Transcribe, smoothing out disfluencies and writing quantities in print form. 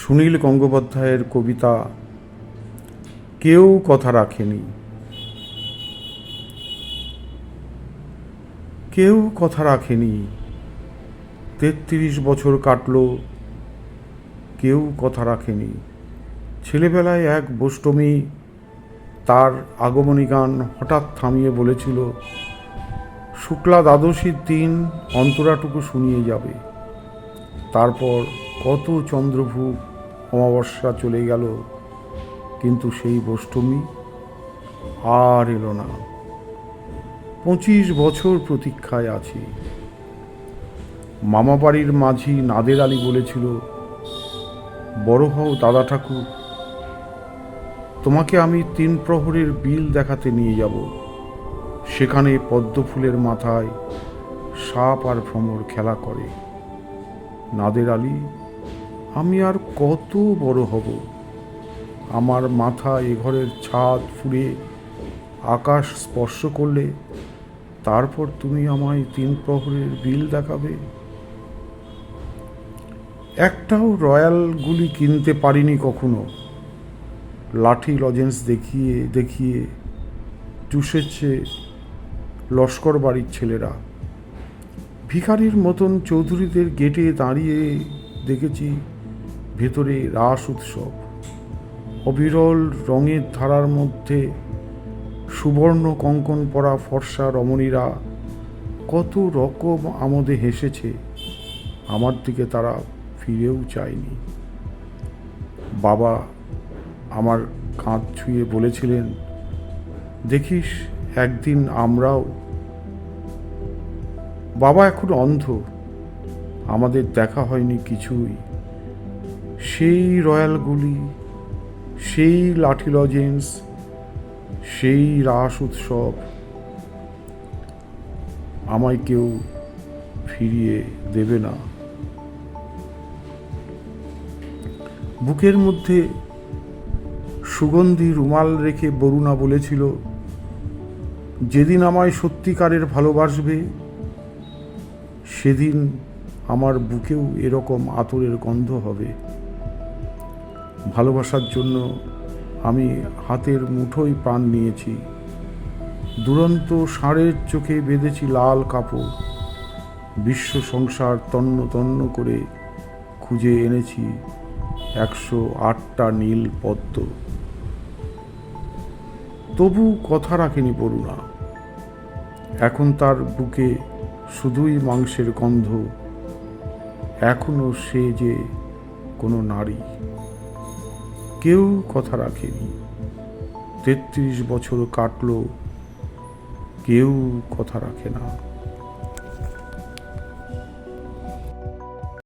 সুনীল গঙ্গোপাধ্যায়ের কবিতা কেউ কথা রাখেনি। কেউ কথা রাখেনি, ৩৩ বছর কাটল, কেউ কথা রাখেনি। ছেলেবেলায় এক বোষ্টমী তার আগমনী গান হঠাৎ থামিয়ে বলেছিল, শুক্লা দ্বাদশীর দিন অন্তরাটুকু শুনিয়ে যাবে। তারপর কত চন্দ্রভূপ অমাবস্যা চলে গেল, কিন্তু সেই বোষ্টমী আর এলো না। ২৫ বছর প্রতীক্ষায় আছি। মামাবাড়ির মাঝি নাদের আলী বলেছিল, বড় হও দাদা ঠাকুর, তোমাকে আমি ৩ প্রহরের বিল দেখাতে নিয়ে যাব। সেখানে পদ্মফুলের মাথায় সাপ আর ভ্রমর খেলা করে। নাদের আলী, আমি আর কত বড় হব? আমার মাথা এ ঘরের ছাদ ফুঁড়ে আকাশ স্পর্শ করলে তারপর তুমি আমায় ৩ প্রহরের বিল দেখাবে? একটাও রয়্যাল গুলি কিনতে পারিনি কখনো। লাঠি লজেন্স দেখিয়ে দেখিয়ে চুষেছে লস্কর বাড়ির ছেলেরা। ভিখারির মতন চৌধুরীদের গেটে দাঁড়িয়ে দেখেছি ভেতরে রাস উৎসব। অবিরল রঙের ধারার মধ্যে সুবর্ণ কঙ্কন পরা ফর্সা রমণীরা কত রকম আমোদে হেসেছে। আমার দিকে তারা ফিরেও চায়নি। বাবা আমার কাঁধ ছুঁয়ে বলেছিলেন, দেখিস একদিন আমরাও। বাবা এখন অন্ধ, আমাদের দেখা হয়নি কিছুই। সেই রয়্যালগুলি, সেই লাঠি লজেন্স, সেই রাস উৎসব আমায় কেউ ফিরিয়ে দেবে না। বুকের মধ্যে সুগন্ধি রুমাল রেখে বরুণা বলেছিল, যেদিন আমায় সত্যিকারের ভালোবাসবে সেদিন আমার বুকেও এরকম আতরের গন্ধ হবে। ভালোবাসার জন্য আমি হাতের মুঠোয় প্রাণ নিয়েছি। দুরন্ত ষাঁড়ের চোখে বেঁধেছি লাল কাপড়। বিশ্ব সংসার তন্ন তন্ন করে খুঁজে এনেছি ১০৮টা নীল পদ্ম। তবু কথা রাখেনি বরুণা। এখন তার বুকে শুধুই মাংসের গন্ধ। এখনো সে যে কোনো নারী। কেউ কথা রাখেনি, ৩৩ বছর কাটল, কেউ কথা রাখে না।